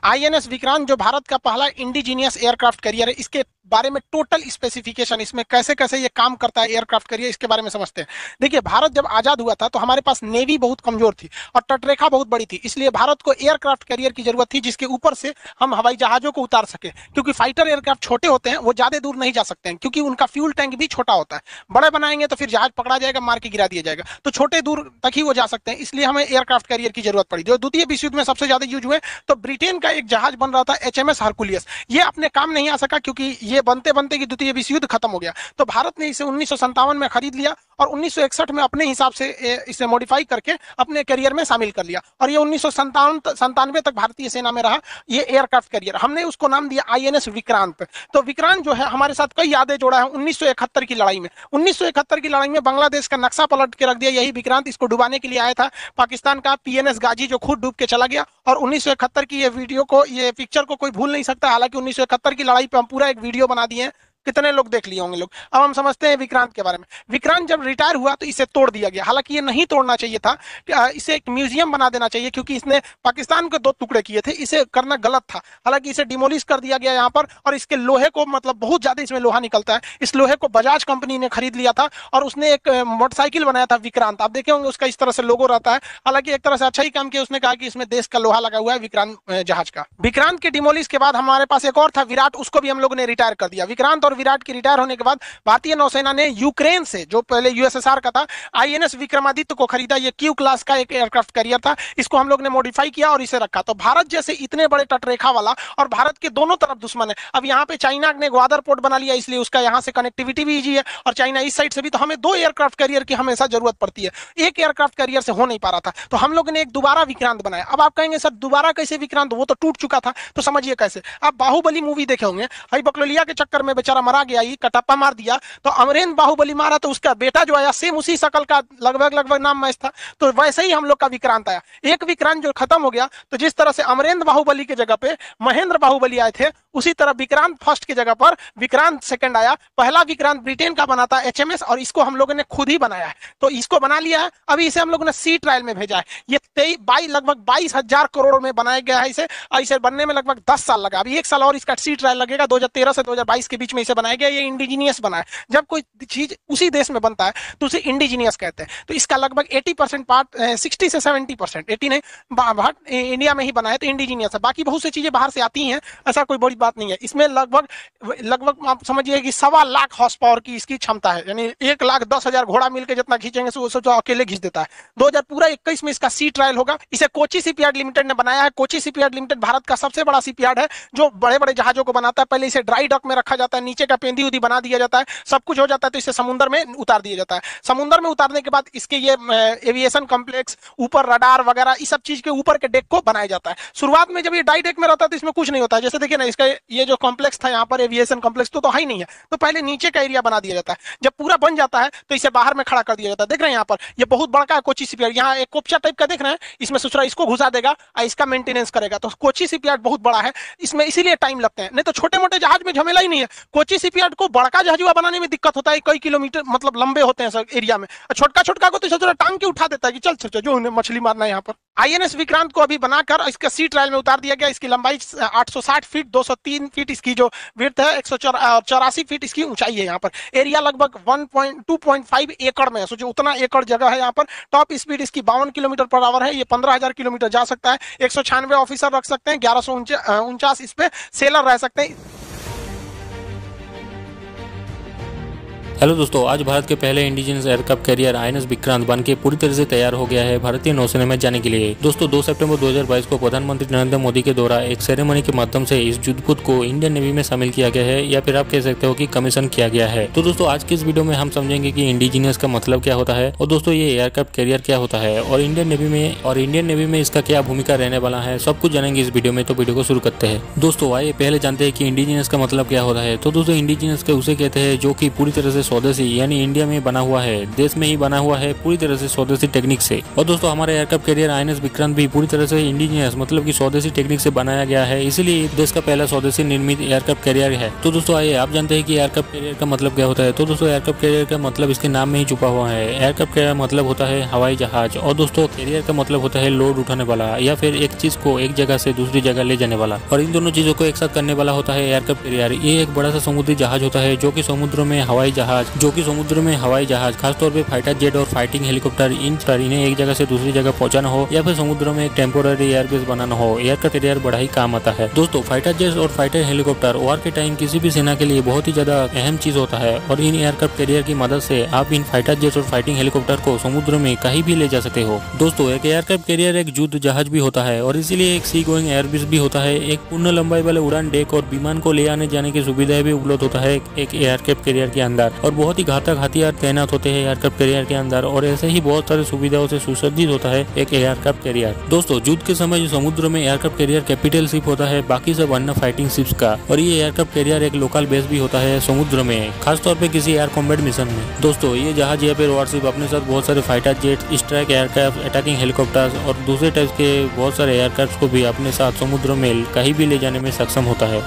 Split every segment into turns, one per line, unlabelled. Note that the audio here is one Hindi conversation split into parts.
आईएनएस विक्रांत जो भारत का पहला इंडिजीनियस एयरक्राफ्ट कैरियर है, इसके बारे में टोटल स्पेसिफिकेशन, इसमें कैसे कैसे ये काम करता है एयरक्राफ्ट कैरियर, इसके बारे में समझते हैं। देखिए, भारत जब आजाद हुआ था तो हमारे पास नेवी बहुत कमजोर थी और तटरेखा बहुत बड़ी थी, इसलिए भारत को एयरक्राफ्ट कैरियर की जरूरत थी जिसके ऊपर से हम हवाई जहाजों को उतार सके। क्योंकि फाइटर एयरक्राफ्ट छोटे होते हैं, वो ज्यादा दूर नहीं जा सकते हैं, क्योंकि उनका फ्यूल टैंक भी छोटा होता है। बड़े बनाएंगे तो फिर जहाज पकड़ा जाएगा, मार के गिरा दिया जाएगा, तो छोटे दूर तक ही वो जा सकते हैं। इसलिए हमें एयरक्राफ्ट कैरियर की जरूरत पड़ी, जो द्वितीय विश्व युद्ध में सबसे ज्यादा यूज हुए। तो ब्रिटेन का एक जहाज बन रहा था HMS हरकुलियस, ये अपने काम नहीं आ सका क्योंकि ये बनते बनते द्वितीय विश्व युद्ध खत्म हो गया। तो भारत ने इसे 1957 में खरीद लिया और 1961 में अपने हिसाब से इसे मॉडिफाई करके अपने कैरियर में शामिल कर लिया और ये 1997 तक भारतीय सेना में रहा ये एयरक्राफ्ट कैरियर। हमने उसको नाम दिया INS विक्रांत। तो विक्रांत जो है हमारे साथ कई यादें जोड़ा है 1971 की लड़ाई में। 1971 की लड़ाई में बांग्लादेश का नक्शा पलट के रख दिया यही विक्रांत, इसको डुबाने के लिए आया था पाकिस्तान का PNS गाजी, जो खुद डूब के चला गया। और 1971 की ये वीडियो को, ये पिक्चर को कोई भूल नहीं सकता। हालांकि 1971 की लड़ाई पे हम पूरा एक वीडियो बना दिए हैं, कितने लोग देख लिए होंगे लोग। अब हम समझते हैं विक्रांत के बारे में। विक्रांत जब रिटायर हुआ तो इसे तोड़ दिया गया, हालांकि ये नहीं तोड़ना चाहिए था, इसे एक म्यूजियम बना देना चाहिए क्योंकि इसने पाकिस्तान के 2 टुकड़े किए थे, इसे करना गलत था। हालांकि इसे डिमोलिश कर दिया गया यहाँ पर और इसके लोहे को, मतलब बहुत ज्यादा इसमें लोहा निकलता है, इस लोहे को बजाज कंपनी ने खरीद लिया था और उसने एक मोटरसाइकिल बनाया था विक्रांत। आप देखे होंगे उसका इस तरह से लोगो रहता है। हालांकि एक तरह से अच्छा ही काम किया, उसने कहा कि इसमें देश का लोहा लगा हुआ है विक्रांत जहाज का। विक्रांत के डिमोलिश के बाद हमारे पास एक और था विराट, उसको भी हम लोगों ने रिटायर कर दिया। विक्रांत और विराट की रिटायर होने के बाद भारतीय नौसेना ने यूक्रेन से, जो पहले USSR का था, INS विक्रमादित्य को खरीदा। ये Q क्लास का एक एयरक्राफ्ट कैरियर था, इसको हम लोग ने मॉडिफाई किया और इसे रखा। तो भारत जैसे इतने बड़े तटरेखा वाला और भारत के दोनों तरफ दुश्मन है। अब यहाँ पे चाइना ने ग्वादर पोर्ट बना लिया, इसलिए उसका यहाँ से कनेक्टिविटी भी इजी है और चाइना इस साइड से भी। तो हमें 2 एयरक्राफ्ट कैरियर की हमेशा जरूरत पड़ती है, एक एयरक्राफ्ट कैरियर से हो नहीं पा रहा था। तो हम लोग ने एक दोबारा विक्रांत बनाया। अब आप कहेंगे सर दोबारा कैसे विक्रांत, वो तो टूट चुका था। तो समझिए कैसे। आप बाहुबली मूवी देखे होंगे, हई बकलोलिया के चक्कर में बेचारा मरा गया, ये कटप्पा मार दिया, तो अमरेंद्र बाहुबली मारा तो उसका बेटा जो आया सेम उसी शकल का, लगभग नाम मैच था। तो वैसे ही हम लोग का विक्रांत आया। एक विक्रांत जो खत्म हो गया, तो जिस तरह से अमरेंद्र बाहुबली के जगह पे महेंद्र बाहुबली आए थे, उसी तरह विक्रांत फर्स्ट की जगह पर विक्रांत सेकंड आया। पहला विक्रांत ब्रिटेन का बना था HMS और इसको हम लोगों ने खुद ही बनाया है। तो इसको बना लिया है, अभी इसे हम लोगों ने सी ट्रायल में भेजा है। ये लगभग 22,000 करोड़ में बनाया गया है इसे, और इसे बनने में लगभग 10 साल लगा। अभी 1 साल और इसका सी ट्रायल लगेगा। 2013 से 2022 के बीच में इसे बनाया गया। ये इंडिजीनियस बना है। जब कोई चीज उसी देश में बनता है तो उसे इंडिजीनियस कहते हैं। तो इसका लगभग 80% पार्ट, 60 से 70%, 80 नहीं, इंडिया में ही बना है, तो इंडिजीनियस है। बाकी बहुत सी चीजें बाहर से आती हैं, ऐसा कोई बड़ी बात नहीं है। इसमें लगभग आप समझिए कि 1.25 लाख हॉर्स पावर की इसकी क्षमता है, यानी 1,10,000 घोड़ा मिलकर जितना खींचेंगे वो अकेले खींच देता है। 2021 में इसका सी ट्रायल होगा। इसे कोची शिपयार्ड लिमिटेड ने बनाया है। कोची शिपयार्ड लिमिटेड भारत का सबसे बड़ा शिपयार्ड है जो बड़े बड़े जहाजों को बनाता है। पहले इसे ड्राई डॉक में रखा जाता है, नीचे का पेंदी उदी बना दिया जाता है, सब कुछ हो जाता है, तो इसे समुद्र में उतार दिया जाता है। समुद्र में उतारने के बाद इसके ये एविएशन कॉम्प्लेक्स, ऊपर रडार वगैरह, इस सब चीज के ऊपर के डेक को बनाया जाता है। शुरुआत में जब ये डाई डेक में रहता है तो इसमें कुछ नहीं होता है। जैसे देखिए ना, इसका ये जो कॉम्प्लेक्स था यहाँ पर एविएशन कॉम्प्लेक्स तो है ही नहीं है, तो पहले नीचे का एरिया बना दिया जाता है। जब पूरा बन जाता है तो इसे बाहर में खड़ा कर दिया जाता है। देख रहे हैं यहाँ पर, ये बहुत बड़ा है कोची शिपयार्ड। यहाँ एक कोपचा टाइप का देख रहे हैं, इसमें सुसरा इसको घुसा देगा और इसका मेंटेनेंस करेगा। तो कोची शिपयार्ड बहुत बड़ा है, इसमें इसीलिए टाइम लगते हैं। नहीं तो छोटे मोटे जहाज में झमेला ही नहीं है। कोची शिपयार्ड को बड़का जहाजुआ बनाने में दिक्कत होता है, कई किलोमीटर मतलब लंबे होते हैं एरिया में। छोटका को तो टांग के उठा देता है कि चल जो उन्हें मछली मारना है। यहाँ पर INS विक्रांत को अभी बनाकर इसका सी ट्रायल में उतार दिया गया। इसकी लंबाई 860 फीट, 203 फीट इसकी जो विड्थ है, 184 फीट इसकी ऊंचाई है। यहाँ पर एरिया लगभग 2.5 एकड़ में है। सोचो उतना एकड़ जगह है यहाँ पर। टॉप स्पीड इसकी 52 किलोमीटर पर आवर है। ये 15,000 किलोमीटर जा सकता है। 196 ऑफिसर रख सकते हैं, 1149 इस पे सेलर रह सकते हैं।
हेलो दोस्तों, आज भारत के पहले indigenous aircraft carrier INS Vikrant बनके पूरी तरह से तैयार हो गया है भारतीय नौसेना में जाने के लिए। दोस्तों 2 सितंबर 2022 को प्रधानमंत्री नरेंद्र मोदी के द्वारा एक सेरेमनी के माध्यम से इस युद्धपोत को इंडियन नेवी में शामिल किया गया है, या फिर आप कह सकते हो कि कमीशन किया गया है। तो दोस्तों आज की इस वीडियो में हम समझेंगे कि इंडिजीनियस का मतलब क्या होता है, और दोस्तों ये एयरक्राफ्ट कैरियर क्या होता है, और इंडियन नेवी में इसका क्या भूमिका रहने वाला है, सब कुछ जानेंगे इस वीडियो में। तो वीडियो को शुरू करते हैं। दोस्तों आइए पहले जानते हैं कि इंडिजीनियस का मतलब क्या होता है। तो दोस्तों इंडिजीनियस के उसे कहते हैं जो कि पूरी तरह से स्वदेशी यानी इंडिया में बना हुआ है, देश में ही बना हुआ है, पूरी तरह से स्वदेशी टेक्निक से। और दोस्तों हमारा एयरक्राफ्ट कैरियर आईएनएस विक्रांत भी पूरी तरह से इंडिजिनियस मतलब कि स्वदेशी टेक्निक से बनाया गया है, इसीलिए देश का पहला स्वदेशी निर्मित एयरक्राफ्ट कैरियर है। तो दोस्तों आइए आप जानते हैं कि एयरक्राफ्ट कैरियर का मतलब क्या होता है। तो दोस्तों एयरक्राफ्ट कैरियर का मतलब इसके नाम में ही छुपा हुआ है। एयरक्राफ्ट कैरियर मतलब होता है हवाई जहाज, और दोस्तों कैरियर का मतलब होता है लोड उठाने वाला या फिर एक चीज को एक जगह से दूसरी जगह ले जाने वाला, और इन दोनों चीजों को एक साथ करने वाला होता है एयरक्राफ्ट कैरियर। ये एक बड़ा सा समुद्री जहाज होता है जो कि समुद्र में हवाई जहाज खासतौर पे फाइटर जेट और फाइटिंग हेलीकॉप्टर इन्हें एक जगह से दूसरी जगह पहुंचाना हो या फिर समुद्र में एक टेम्पोररी एयरबेस बनाना हो, एयरक्राफ्ट कैरियर बड़ा ही काम आता है। दोस्तों फाइटर जेट और फाइटर हेलीकॉप्टर वार के टाइम किसी भी सेना के लिए बहुत ही ज्यादा अहम चीज होता है, और इन एयरक्राफ्ट कैरियर की मदद से आप इन फाइटर जेट और फाइटिंग हेलीकॉप्टर को समुद्र में कहीं भी ले जा सकते हो। दोस्तों एक एयरक्राफ्ट कैरियर एक युद्ध जहाज भी होता है, और इसीलिए एक सी गोइंग एयरबेस भी होता है। एक पूर्ण लंबाई वाले उड़ान डेक और विमान को ले आने जाने की सुविधाएं भी उपलब्ध होता है एक एयरक्राफ्ट कैरियर के अंदर, और बहुत ही घातक हथियार तैनात होते हैं एयरक्राफ्ट कैरियर के अंदर, और ऐसे ही बहुत सारी सुविधाओं से सुसज्जित होता है एक एयरक्राफ्ट कैरियर। दोस्तों युद्ध के समय जो समुद्र में एयरक्राफ्ट कैरियर कैपिटल शिप होता है, बाकी सब अन्य फाइटिंग शिप्स का, और ये एयरक्राफ्ट कैरियर एक लोकल बेस भी होता है समुद्र में, खासतौर पे किसी एयर कॉम्बैट मिशन में। दोस्तों ये जहाज या फिर वारशिप अपने साथ बहुत सारे fighter jet, strike aircraft, attacking helicopters और दूसरे टाइप के बहुत सारे एयरक्राफ्ट को भी अपने साथ समुद्र में कहीं भी ले जाने में सक्षम होता है।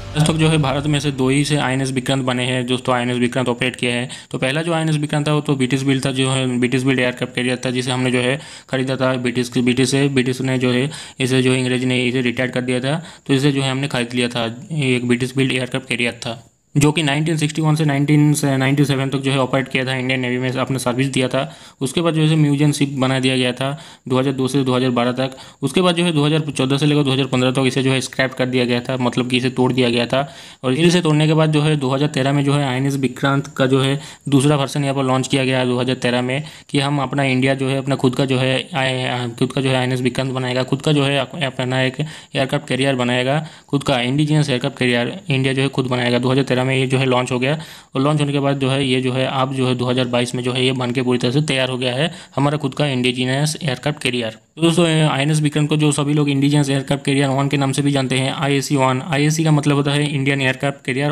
आज तक जो है भारत में से दो ही से आईएनएस विक्रांत बने हैं दोस्तों, आईएनएस विक्रांत ऑपरेट किया है। तो पहला जो आईएनएस विक्रांत था वो तो ब्रिटिश बिल्ड था, जो है ब्रिटिश बिल्ड एयरक्राफ्ट कैरियर था, जिसे हमने जो है खरीदा था ब्रिटिश ने जो है इसे जो है अंग्रेज ने इसे रिटायर कर दिया था, तो इसे जो है हमने खरीद लिया था। एक ब्रिटिश बिल्ड एयरक्राफ्ट कैरियर था जो कि 1961 से 1997 तक जो है ऑपरेट किया था, इंडियन नेवी में अपने सर्विस दिया था। उसके बाद जो है म्यूजियम शिप बना दिया गया था 2002 से 2012 तक। उसके बाद जो है 2014 से लेकर 2015 तक इसे जो है स्क्रैप कर दिया गया था, मतलब कि इसे तोड़ दिया गया था। और इसे तोड़ने के बाद जो है 2013 में जो है आईएनएस विक्रांत का जो है दूसरा वर्जन यहाँ पर लॉन्च किया गया 2013 में, कि हम अपना इंडिया जो है अपना खुद का जो है आईएनएस विक्रांत बनाएगा, खुद का जो है अपना एक एयरक्राफ्ट कैरियर बनाएगा, खुद का इंडिजिनियस एयरक्राफ्ट कैरियर इंडिया जो है खुद बनाएगा। 2013 में ये जो है लॉन्च हो गया, और लॉन्च होने के बाद जो है ये जो है अब जो है 2022 में जो है ये बन के पूरी तरह से तैयार हो गया है हमारा खुद का इंडिजिनियस एयरक्राफ्ट कैरियर। तो दोस्तों आईएनएस विक्रांत को जो सभी लोग इंडिजिनियस एयरक्राफ्ट कैरियर 1 के नाम से भी जानते हैं, IAC-1। IAC का मतलब होता है इंडियन एयरक्राफ्ट कैरियर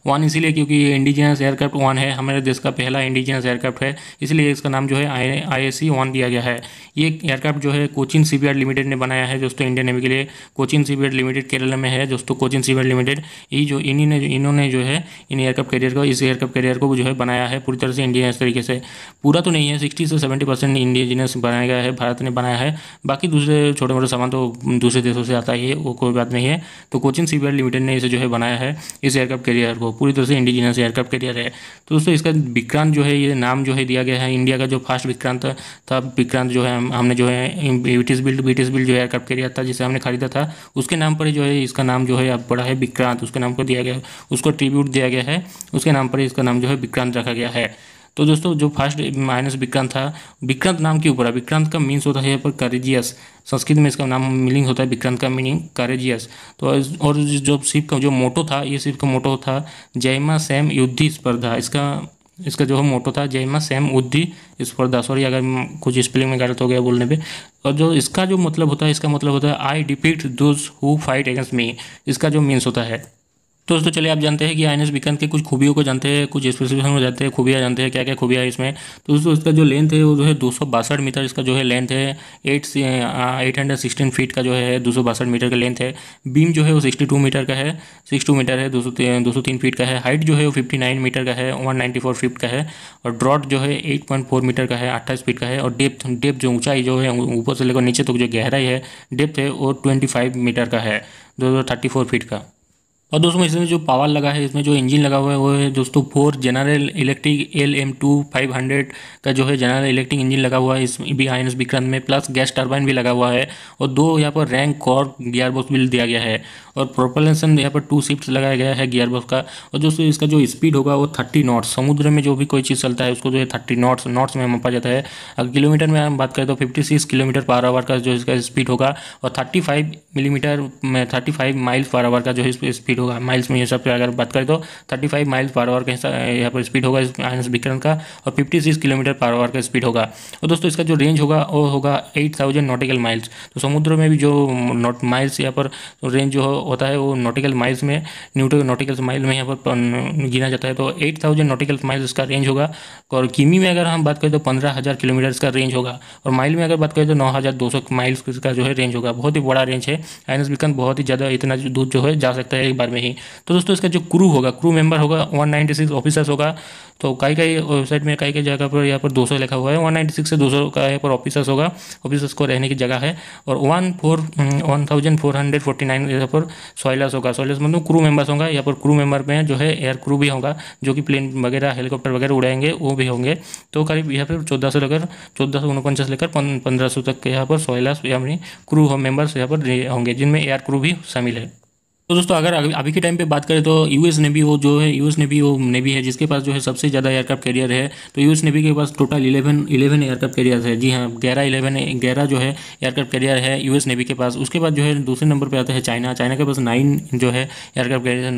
1 इसलिए क्योंकि ये इंडिजिनियस एयरक्राफ्ट 1 है, हमारे देश का पहला इंडिजिनियस एयरक्राफ्ट है, इसलिए इसका नाम जो है IAC-1 दिया गया है। ये एयरक्राफ्ट जो है कोचिन शिपयार्ड लिमिटेड ने बनाया है दोस्तों, इंडियन नेवी के लिए। कोचिन शिपयार्ड लिमिटेड केरला में है दोस्तों, कोचिन शिपयार्ड लिमिटेड ये जो इन्होंने जो है इन एयरक्राफ्ट कैरियर को, इस एयरक्राफ्ट कैरियर को जो है बनाया है पूरी तरह से इंडिजिनियस तरीके से। पूरा तो नहीं है, 60 से 70% इंडिजिनियस बनाया गया है, भारत ने बनाया है, बाकी दूसरे छोटे मोटे सामान तो दूसरे देशों से आता ही है, वो कोई बात नहीं है। तो कोचिन शिपयार्ड लिमिटेड ने इसे जो है बनाया है, इस एयरक्राफ्ट कैरियर को पूरी तरह से इंडिजिनियस एयरक्राफ्ट कैरियर है। तो दोस्तों इसका विक्रांत जो है ये नाम जो है दिया गया है, इंडिया का जो फर्स्ट विक्रांत था, विक्रांत जो है हमने जो है ब्रिटिश बिल्ड जो एयरक्राफ्ट कैरियर था जिसे हमने खरीदा था, उसके नाम पर जो है इसका नाम जो है अब बड़ा है विक्रांत, उसके नाम को दिया गया, उसको ट्रिब्यूट दिया गया है, उसके नाम पर इसका नाम जो है विक्रांत रखा गया है। तो दोस्तों जो फर्स्ट आईएनएस विक्रांत था, विक्रांत नाम के ऊपर, विक्रांत का मीन्स होता है यहाँ पर करेजियस, संस्कृत में इसका नाम मीनिंग होता है विक्रांत का मीनिंग करेजियस। तो और जो शिप का जो मोटो था, ये शिप का मोटो था जयमा सैम युद्धि स्पर्धा, इसका जो मोटो था जयमा सैम युद्धि स्पर्धा। सॉरी अगर कुछ स्पेलिंग में गलत हो गया बोलने पे। और जो इसका जो मतलब होता है, इसका मतलब होता है I defeat those who fight against me, इसका जो मीन्स होता है। तो दोस्तों चलिए आप जानते हैं कि आईएनएस विक्रांत के कुछ खूबियों को जानते हैं, कुछ स्पेसिफिकेशन हो जाते हैं, खूबियाँ जानते हैं क्या क्या खूबियाँ है इसमें। तो दोस्तों इसका जो लेंथ है वो जो है 262 मीटर इसका जो है लेंथ है, 816 फीट का जो है 262 मीटर का लेंथ है। बीम जो है वो 62 मीटर का है, 62 मीटर है, 203 फीट का है। हाइट जो है वो 59 मीटर का है, 194 फीट का है। और ड्रॉट जो है 8.4 मीटर का है, 28 फीट का है। और डेप्थ जो ऊंचाई जो है ऊपर से लेकर नीचे तक जो गहराई है, डेप्थ है वो 25 मीटर का है, 34 फीट का। और दोस्तों इसमें जो पावर लगा है, इसमें जो इंजन लगा हुआ है वो है दोस्तों 4 जनरल इलेक्ट्रिक LM2500 का जो है जनरल इलेक्ट्रिक इंजन लगा हुआ है इस भी आईएनएस विक्रांत में, प्लस गैस टरबाइन भी लगा हुआ है। और 2 यहाँ पर रैंक कॉर गियर बॉक्स भी दिया गया है। और प्रोपल्शन यहाँ पर 2 शिफ्ट लगाया गया है गियर बॉक्स का। और दोस्तों इसका जो स्पीड होगा वो 30 नॉट्स, समुद्र में जो भी कोई चीज़ चलता है उसको जो है 30 नॉट्स में मापा जाता है। अगर किलोमीटर में हम बात करें तो 56 किलोमीटर पर आवर का जो इसका स्पीड होगा। और 35 माइल्स पर आवर का जो है स्पीड होगा माइल्स में, ये सब अगर बात करें तो 35 माइल्स पर आवर का यहाँ पर स्पीड होगा इस आईएनएस विक्रांत का, और 56 किलोमीटर पर आवर का स्पीड होगा। और दोस्तों इसका जो रेंज होगा वो होगा 8000 नॉटिकल माइल्स। तो समुद्र में भी जो माइल्स यहाँ पर रेंज जो होता है वो नॉटिकल माइल्स में, नॉटिकल माइल में यहाँ पर गिना जाता है। तो 8000 नॉटिकल माइल्स इसका रेंज होगा। और किमी में अगर हम बात करें तो 15000 किलोमीटर इसका रेंज होगा, और माइल में अगर बात करें तो 9200 माइल्स का जो है रेंज होगा। बहुत ही बड़ा रेंज है, आईएनएस विक्रांत बहुत ही ज़्यादा इतना दूर जो है जा सकता है एक बार में ही। तो दोस्तों इसका जो क्रू होगा, क्रू मेंबर होगा 196 ऑफिसर्स होगा। तो कई वेबसाइट में कई जगह पर यहाँ पर 200 लिखा हुआ है, 196 से 200 का यहाँ पर ऑफिसर्स होगा, ऑफिसर्स को रहने की जगह है। और 1449 यहाँ पर सॉयलर्स होगा, सॉयलर्स मतलब क्रू मेंबर्स होगा। यहाँ पर क्रू मेंबर में जो है एयर क्रू भी होगा, जो कि प्लेन वगैरह हेलीकॉप्टर वगैरह उड़ाएंगे वो भी होंगे। तो करीब यहाँ पर 1449 लेकर 1500 तक के यहाँ पर सॉयलर्स यानी क्रू मेंबर्स यहाँ पर होंगे, जिनमें एयर क्रू भी शामिल है। तो दोस्तों अगर अभी के टाइम पे बात करें तो यूएस नेवी वो जो है, यूएस नेवी वो नेवी है जिसके पास जो है सबसे ज़्यादा एयरक्राफ्ट कैरियर है। तो यूएस नेवी के पास टोटल 11 एयरक्राफ्ट कैरियर है। जी हाँ, 11 जो है एयरक्राफ्ट कैरियर है यूएस नेवी के पास। उसके बाद जो है दूसरे नंबर पर आता है चाइना। चाइना के पास 9 जो है एयरक्राफ्ट कैरियर है,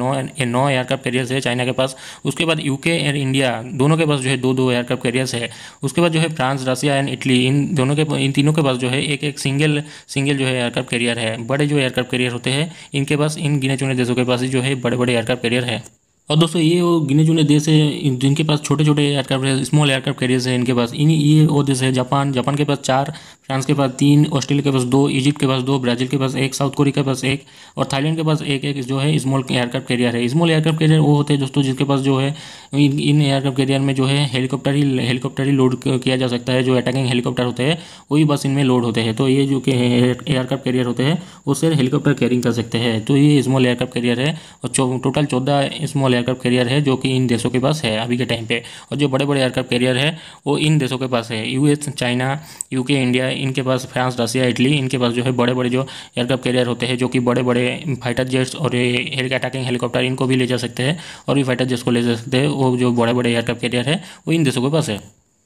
9 एयरक्राफ्ट कैरियर्स है चाइना के पास। उसके बाद यूके और इंडिया दोनों के पास जो है 2 एयरक्राफ्ट कैरियर्स है। उसके बाद जो है फ्रांस, रसिया एंड इटली, इन तीनों के पास जो है एक सिंगल जो है एयरक्राफ्ट कैरियर है। बड़े जो एयरक्राफ्ट कैरियर होते हैं इनके पास, इन गिने चुने देशों के पास ही जो है बड़े बड़े एयरक्राफ्ट कैरियर है। और दोस्तों ये वो गिने चुने देश है जिनके पास छोटे छोटे एयरक्राफ्ट, स्मॉल एयरक्राफ्ट कैरियर्स है इनके पास। ये वो देश है जापान के पास 4, फ्रांस के पास 3, ऑस्ट्रेलिया के पास 2, इजिप्ट के पास 2, ब्राज़ील के पास 1, साउथ कोरिया के पास 1 और थाईलैंड के पास एक जो है स्मॉल एयरक्राफ्ट कैरियर है। स्मॉल एयरक्राफ्ट कैरियर वो होते हैं दोस्तों जिसके पास जो है इन एयरक्राफ्ट कैरियर में जो है हेलीकॉप्टर ही लोड किया जा सकता है। जो अटैकिंग हेलीकॉप्टर होते हैं वही बस इनमें लोड होते हैं। तो ये जो एयरक्राफ्ट कैरियर होते हैं वो सिर्फ हेलीकॉप्टर कैरिंग कर सकते हैं। तो ये स्मॉल एयरक्राफ्ट कैरियर है और टोटल 14 स्मॉल एयरक्राफ्ट कैरियर है जो कि इन देशों के पास है अभी के टाइम पे। और जो बड़े बड़े एयरक्राफ्ट कैरियर है वो इन देशों के पास है, यूएस, चाइना, यूके, इंडिया, इनके पास, फ्रांस, रसिया, इटली, इनके पास जो है बड़े बड़े जो एयरक्राफ्ट कैरियर होते हैं जो कि बड़े बड़े फाइटर जेट्स और अटैकिंग हेलीकॉप्टर इनको भी ले जा सकते हैं और भी फाइटर जेट्स को ले जा सकते हैं। वो जो बड़े बड़े एयरक्राफ्ट कैरियर है वो इन देशों के पास है।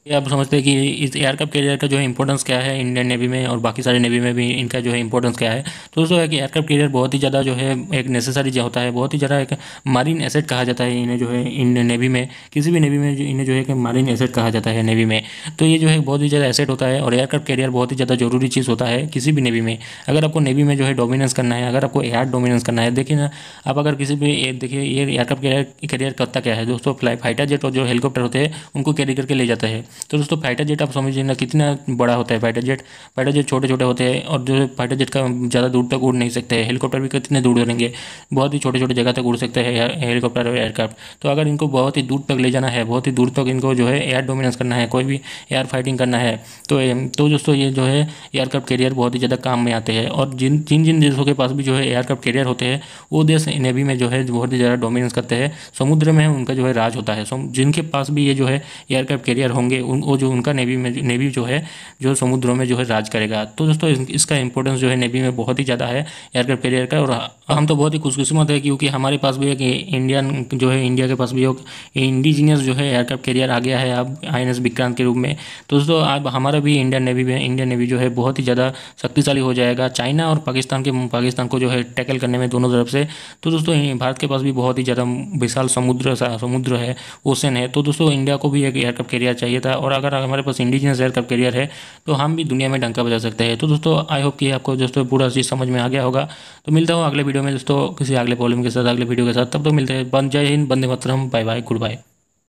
ये आप समझते हैं कि इस एयरक्राफ्ट कैरियर का जो है इंपॉर्टेंस क्या है इंडियन नेवी में और बाकी सारे नेवी में भी इनका जो है इंपॉर्टेंस क्या है। तो दोस्तों है कि एयरक्राफ्ट कैरियर बहुत ही ज़्यादा जो है एक नेसेसरी जो होता है, बहुत ही ज़्यादा एक मारीन एसेट कहा जाता है इन्हें जो है इंडियन नेवी में, किसी भी नेवी में जो इन्हें जो है कि मारीन एसेट कहा जाता है नेवी में। तो ये जो है बहुत ही ज़्यादा एसेट होता है और एयरक्राफ्ट कैरियर बहुत ही ज़्यादा जरूरी चीज़ होता है किसी भी नेवी में। अगर आपको नेवी में जो है डोमिनेंस करना है, अगर आपको एयर डोमिनेंस करना है, देखिए ना आप अगर किसी भी देखिए ये एयरक्राफ्ट कैरियर करता क्या है दोस्तों, फाइटर जेट और जो हेलीकॉप्टर होते हैं उनको कैरी करके ले जाता है। तो दोस्तों फाइटर जेट आप समझिए ना कितना बड़ा होता है। फाइटर जेट छोटे छोटे होते हैं और जो फाइटर जेट का ज़्यादा दूर तक उड़ नहीं सकते हैं। हेलीकॉप्टर भी कितने दूर उड़ेंगे, बहुत ही छोटे छोटे जगह तक उड़ सकते हैं हेलीकॉप्टर और एयरक्राफ्ट। तो अगर इनको बहुत ही दूर तक ले जाना है, बहुत ही दूर तक इनको जो है एयर डोमिनेंस करना है, कोई भी एयर फाइटिंग करना है, तो दोस्तों ये जो है एयरक्राफ्ट कैरियर बहुत ही ज़्यादा काम में आते हैं। और जिन देशों के पास भी जो है एयरक्राफ्ट कैरियर होते हैं वो देश नेवी में जो है बहुत ही ज़्यादा डोमिनेंस करते हैं। समुद्र में उनका जो है राज होता है। जिनके पास भी ये जो है एयरक्राफ्ट कैरियर होंगे वो जो उनका नेवी जो है जो समुद्रों में जो है राज करेगा। तो दोस्तों इसका इंपॉर्टेंस जो है नेवी में बहुत ही ज़्यादा है एयरक्राफ्ट कैरियर का। और हम तो बहुत ही खुशकिस्मत है क्योंकि हमारे पास भी एक इंडिया के पास भी एक इंडिजीनियस जो है एयरक्राफ्ट कैरियर आ गया है अब आईएनएस विक्रांत के रूप में। तो दोस्तों अब हमारा भी इंडियन नेवी जो है बहुत ही ज़्यादा शक्तिशाली हो जाएगा चाइना और पाकिस्तान को जो है टैकल करने में दोनों तरफ से। तो दोस्तों भारत के पास भी बहुत ही ज़्यादा विशाल समुद्र है, ओशन है। तो दोस्तों इंडिया को भी एक एयरक्राफ्ट कैरियर चाहिए था और अगर हमारे पास इंडिजिनियस एयरक्राफ्ट कैरियर है तो हम भी दुनिया में डंका बजा सकते हैं। तो दोस्तों आई होप कि आपको दोस्तों पूरा चीज़ समझ में आ गया होगा। तो मिलता हूँ अगले वीडियो में दोस्तों किसी अगले प्रॉब्लम के साथ, अगले वीडियो के साथ। तब तो मिलते हैं। जय Hind, Vande Mataram, bye bye, good bye.